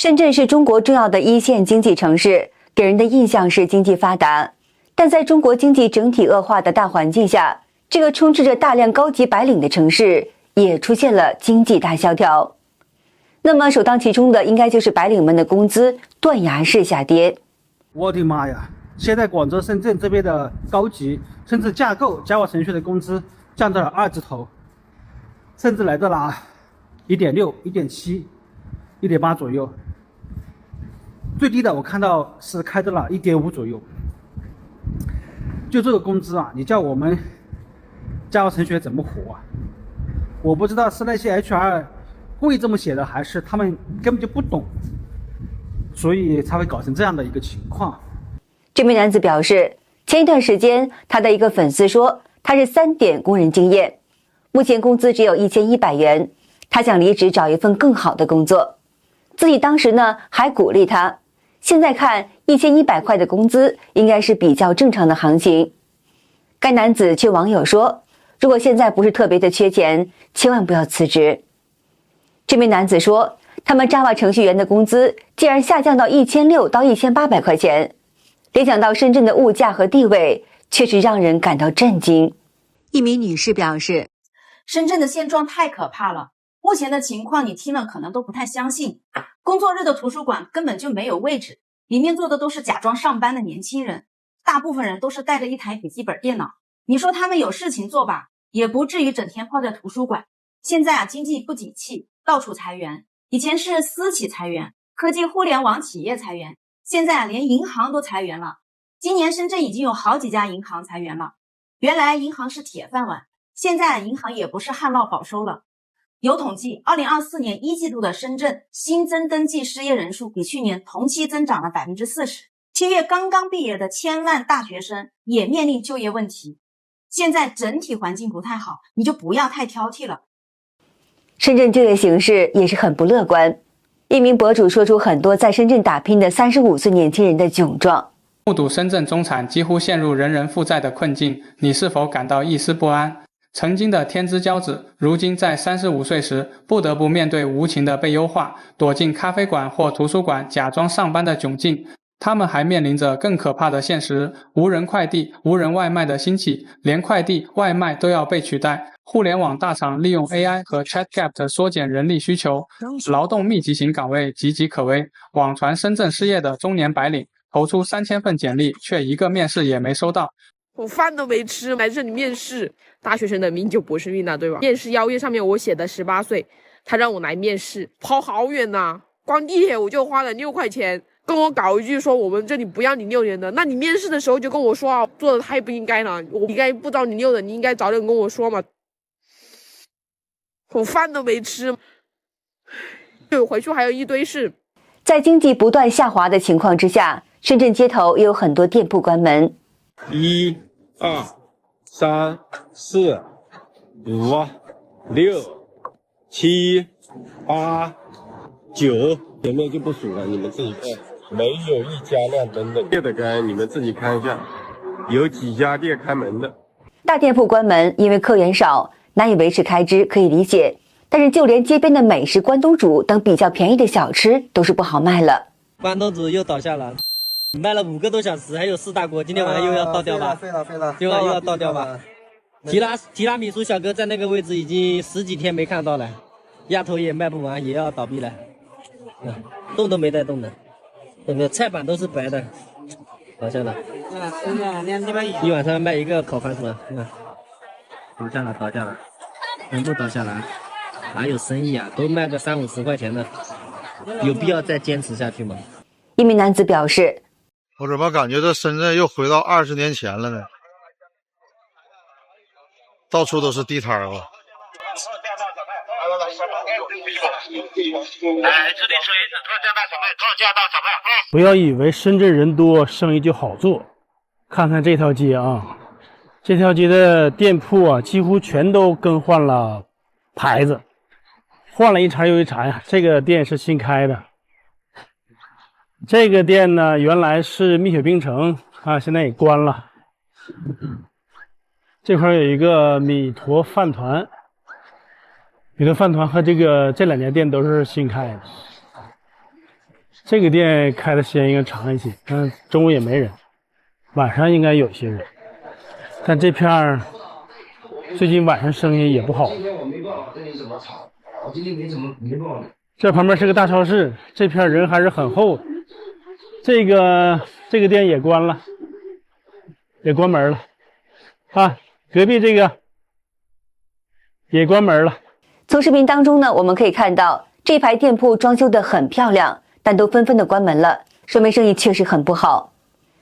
深圳是中国重要的一线经济城市，给人的印象是经济发达。但在中国经济整体恶化的大环境下，这个充斥着大量高级白领的城市也出现了经济大萧条。那么首当其冲的应该就是白领们的工资断崖式下跌。我的妈呀！现在广州、深圳这边的高级甚至架构 Java 程序的工资降到了2字头，甚至来到了 1.6、1.7、1.8左右。最低的我看到是开到了 1.5左右。就这个工资啊，你叫我们 Java 程序员怎么活啊？我不知道是那些 HR 故意这么写的，还是他们根本就不懂，所以才会搞成这样的一个情况。这名男子表示，前一段时间他的一个粉丝说他是3点工人经验，目前工资只有1100元，他想离职找一份更好的工作。自己当时呢还鼓励他，现在看1100块的工资应该是比较正常的行情。该男子却网友说，如果现在不是特别的缺钱，千万不要辞职。这名男子说，他们 Java 程序员的工资竟然下降到1600到1800块钱，联想到深圳的物价和地位，确实让人感到震惊。一名女士表示，深圳的现状太可怕了，目前的情况你听了可能都不太相信。工作日的图书馆根本就没有位置，里面坐的都是假装上班的年轻人，大部分人都是带着一台笔记本电脑。你说他们有事情做吧，也不至于整天泡在图书馆。现在经济不景气，到处裁员，以前是私企裁员，科技互联网企业裁员，现在连银行都裁员了。今年深圳已经有好几家银行裁员了。原来银行是铁饭碗，现在银行也不是旱涝保收了。有统计，2024年1季度的深圳新增登记失业人数比去年同期增长了 40%。7月刚刚毕业的千万大学生也面临就业问题。现在整体环境不太好，你就不要太挑剔了。深圳就业形势也是很不乐观。一名博主说出很多在深圳打拼的35岁年轻人的窘状。目睹深圳中产几乎陷入人人负债的困境，你是否感到一丝不安？曾经的天之骄子，如今在35岁时不得不面对无情的被优化，躲进咖啡馆或图书馆假装上班的窘境。他们还面临着更可怕的现实，无人快递、无人外卖的兴起，连快递、外卖都要被取代。互联网大厂利用 AI 和 ChatGPT 缩减人力需求，劳动密集型岗位岌岌可危。网传深圳失业的中年白领投出3000份简历，却一个面试也没收到。我饭都没吃，来这里面试。大学生的命就不是命了，对吧？面试邀约上面我写的18岁，他让我来面试，跑好远呐，光地铁我就花了6块钱。跟我搞一句说我们这里不要你6年的，那你面试的时候就跟我说啊，做的太不应该了，我应该不招你6的，你应该早点跟我说嘛。我饭都没吃，就回去还有一堆事。在经济不断下滑的情况之下，深圳街头也有很多店铺关门。1、2、3、4、5、6、7、8、9，前面就不数了，你们自己看，没有一家亮灯的。店的开，你们自己看一下，有几家店开门的。大店铺关门，因为客源少，难以维持开支，可以理解。但是就连街边的美食关东煮等比较便宜的小吃都是不好卖了。关东煮又倒下了，卖了5个多小时，还有4大锅，今天晚上又要倒掉吧？废了，今晚又要倒掉吧？提拉米苏小哥在那个位置已经10几天没看到了，鸭头也卖不完，也要倒闭了。动都没带动的，整个菜板都是白的，倒下了。一晚上卖1个烤番薯，倒下了，全部倒下了，哪有生意啊？都卖个30、50块钱的，有必要再坚持下去吗？一名男子表示：“我怎么感觉这深圳又回到20年前了呢？到处都是地摊了。”不要以为深圳人多生意就好做，看看这条街啊，这条街的店铺啊几乎全都更换了牌子，换了一茬又一茬呀。这个店是新开的，这个店呢原来是蜜雪冰城啊，现在也关了。这块有一个米坨饭团，米坨饭团和这2家店都是新开的。这个店开的时间应该长一些，中午也没人，晚上应该有些人。但这片儿最近晚上生意也不好。这旁边是个大超市，这片人还是很厚的。这个店也关了，也关门了啊！隔壁这个也关门了。从视频当中呢，我们可以看到这排店铺装修得很漂亮，但都纷纷的关门了，说明生意确实很不好。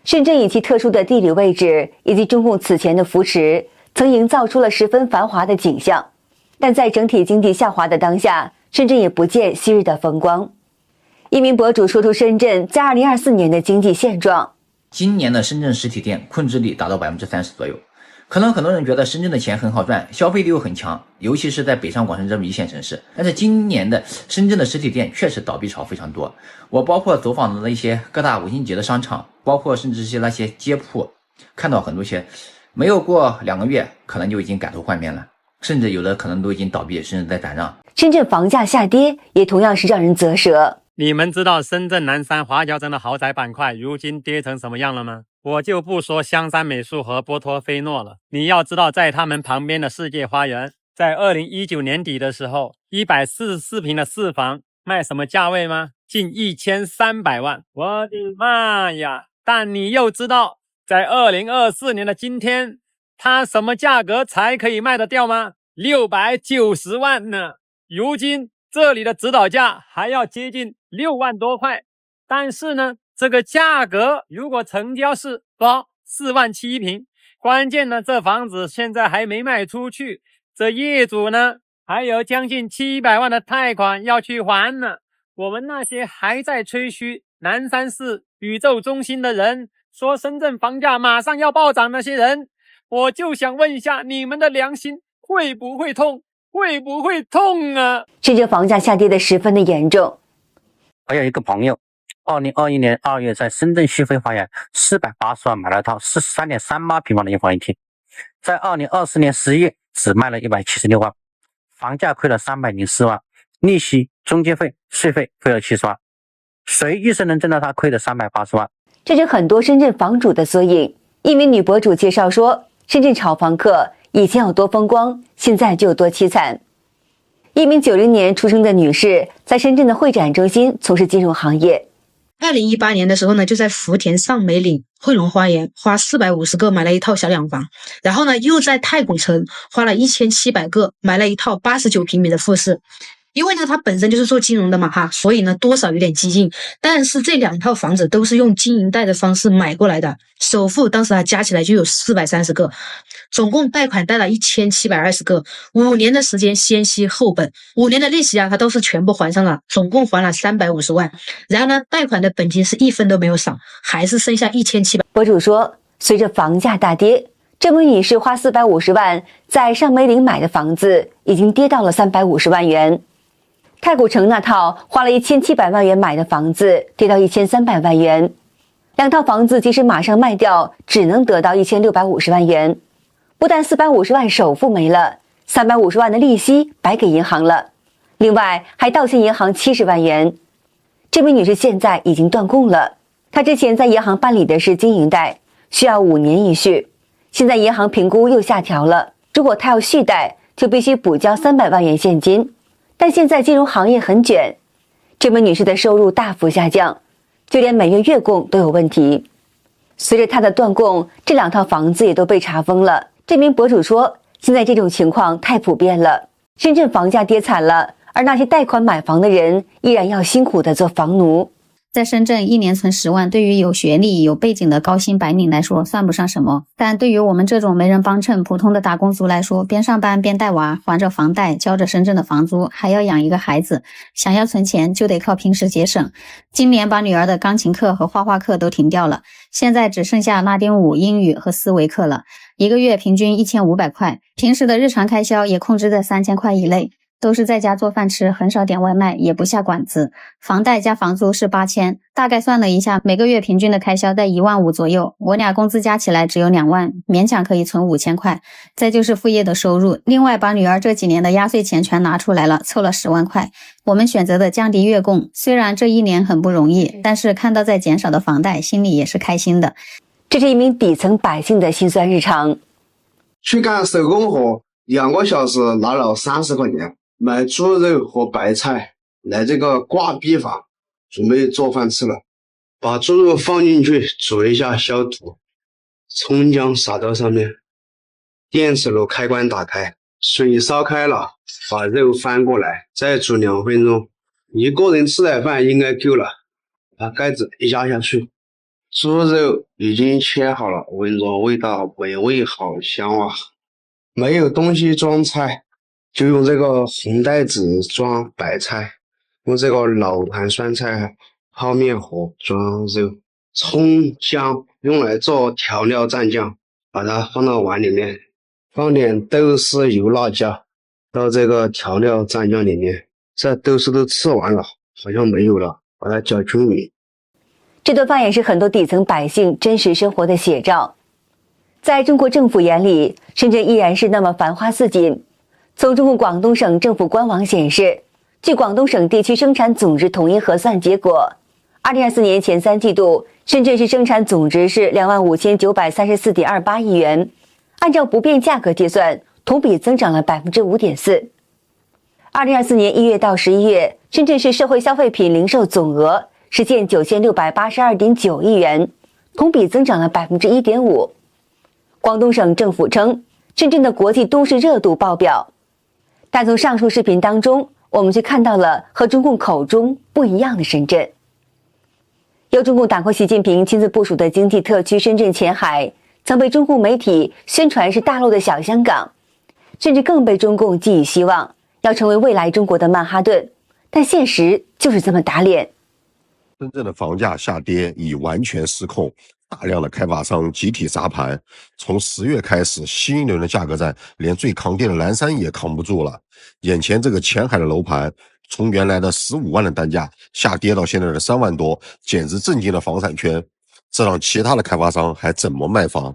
深圳以其特殊的地理位置以及中共此前的扶持，曾营造出了十分繁华的景象，但在整体经济下滑的当下，深圳也不见昔日的风光。一名博主说出深圳在2024年的经济现状。今年的深圳实体店控制力达到30%左右。可能很多人觉得深圳的钱很好赚，消费力又很强，尤其是在北上广深这么一线城市。但是今年的深圳的实体店确实倒闭潮非常多。我包括走访的一些各大五星级的商场，包括甚至是那些街铺，看到很多些没有过2个月，可能就已经改头换面了，甚至有的可能都已经倒闭，甚至在转让。深圳房价下跌也同样是让人啧舌。你们知道深圳南山华侨城的豪宅板块如今跌成什么样了吗？我就不说香山美术和波托菲诺了，你要知道在他们旁边的世界花园，在2019年底的时候，144平的4房卖什么价位吗？近1300万，我的妈呀！但你又知道在2024年的今天，它什么价格才可以卖得掉吗？690万呢！如今这里的指导价还要接近6万多块，但是呢，这个价格如果成交是4万7一平，关键呢，这房子现在还没卖出去，这业主呢还有将近700万的贷款要去还呢。我们那些还在吹嘘南山是宇宙中心的人，说深圳房价马上要暴涨那些人，我就想问一下，你们的良心会不会痛？会不会痛啊？深圳房价下跌的十分的严重。我有一个朋友2021年2月在深圳旭飞花园480万买了套43.38平方的一房一厅，在2024年11月只卖了176万，房价亏了304万，利息、中介费、税费亏了70万，谁预测能挣到他亏的380万？这是很多深圳房主的缩影。一名女博主介绍说，深圳炒房客以前有多风光，现在就有多凄惨。一名90年出生的女士在深圳的会展中心从事金融行业。2018年的时候呢，就在福田上梅岭汇龙花园花450个买了一套小两房，然后呢又在太古城花了1700个买了一套89平米的复式。因为呢他本身就是做金融的嘛所以呢多少有点激进，但是这2套房子都是用经营贷的方式买过来的，首付当时加起来就有430个，总共贷款贷了1720个，5年的时间先息后本，5年的利息他都是全部还上了，总共还了350万。然后呢贷款的本金是1分都没有少，还是剩下1700。博主说，随着房价大跌，这位女士花450万在上梅岭买的房子已经跌到了350万元。太古城那套花了1700万元买的房子跌到1300万元，2套房子即使马上卖掉，只能得到1650万元。不但450万首付没了，350万的利息白给银行了，另外还倒欠银行70万元。这位女士现在已经断供了，她之前在银行办理的是经营贷，需要5年一续，现在银行评估又下调了，如果她要续贷，就必须补交300万元现金。但现在金融行业很卷，这位女士的收入大幅下降，就连每月月供都有问题。随着她的断供，这2套房子也都被查封了。这名博主说，现在这种情况太普遍了，深圳房价跌惨了，而那些贷款买房的人依然要辛苦的做房奴。在深圳1年存10万，对于有学历有背景的高薪白领来说算不上什么，但对于我们这种没人帮衬普通的打工族来说，边上班边带娃，还着房贷，交着深圳的房租，还要养一个孩子，想要存钱就得靠平时节省。今年把女儿的钢琴课和画画课都停掉了，现在只剩下拉丁舞、英语和思维课了，1个月平均1500块，平时的日常开销也控制在3000块以内。都是在家做饭吃，很少点外卖，也不下馆子。房贷加房租是8000，大概算了一下，每个月平均的开销在15000左右。我俩工资加起来只有2万，勉强可以存5000块。再就是副业的收入，另外把女儿这几年的压岁钱全拿出来了，凑了10万块。我们选择的降低月供，虽然这1年很不容易，但是看到在减少的房贷，心里也是开心的。这是一名底层百姓的辛酸日常。去干手工活，2个小时拿了30块钱，买猪肉和白菜，来这个挂壁房，准备做饭吃了。把猪肉放进去煮一下消毒，葱姜撒到上面，电磁炉开关打开，水烧开了，把肉翻过来，再煮2分钟，一个人吃点饭应该够了。把盖子一压下去，猪肉已经切好了，闻着味道美味好香啊！没有东西装菜，就用这个红袋子装白菜，用这个老坛酸菜泡面盒装肉，葱姜用来做调料蘸酱，把它放到碗里面，放点豆豉油辣椒到这个调料蘸酱里面，这豆豉都吃完了，好像没有了，把它搅均匀。这顿饭也是很多底层百姓真实生活的写照。在中国政府眼里，深圳依然是那么繁花似锦。从中国广东省政府官网显示，据广东省地区生产总值统一核算结果，2024年前3季度，深圳市生产总值是25934.28亿元，按照不变价格计算，同比增长了5.4%。2024年1月到11月，深圳市社会消费品零售总额实现9682.9亿元，同比增长了1.5%。广东省政府称，深圳的国际都市热度爆表。但从上述视频当中，我们却看到了和中共口中不一样的深圳。由中共党魁习近平亲自部署的经济特区深圳前海，曾被中共媒体宣传是大陆的小香港，甚至更被中共寄予希望，要成为未来中国的曼哈顿。但现实就是这么打脸。深圳的房价下跌已完全失控，大量的开发商集体砸盘。从10月开始，新一轮的价格战，连最抗跌的蓝山也扛不住了。眼前这个前海的楼盘，从原来的15万的单价下跌到现在的3万多，简直震惊了房产圈。这让其他的开发商还怎么卖房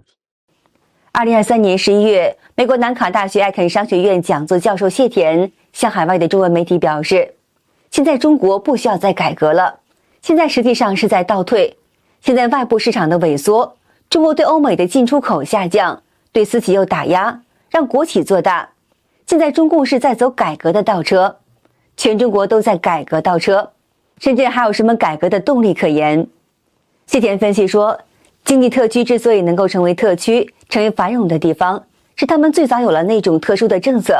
？2023年11月，美国南卡大学艾肯商学院讲座教授谢田向海外的中文媒体表示，现在中国不需要再改革了，现在实际上是在倒退。现在外部市场的萎缩，中国对欧美的进出口下降，对私企又打压，让国企做大。现在中共是在走改革的倒车，全中国都在改革倒车，深圳还有什么改革的动力可言？谢田分析说，经济特区之所以能够成为特区，成为繁荣的地方，是他们最早有了那种特殊的政策，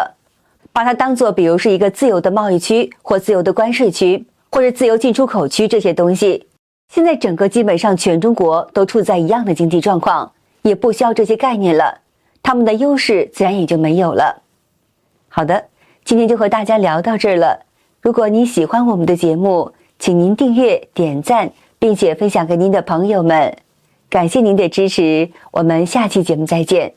把它当作比如是一个自由的贸易区，或自由的关税区，或者自由进出口区这些东西。现在整个基本上全中国都处在一样的经济状况，也不需要这些概念了，他们的优势自然也就没有了。好的，今天就和大家聊到这儿了。如果你喜欢我们的节目，请您订阅、点赞，并且分享给您的朋友们。感谢您的支持，我们下期节目再见。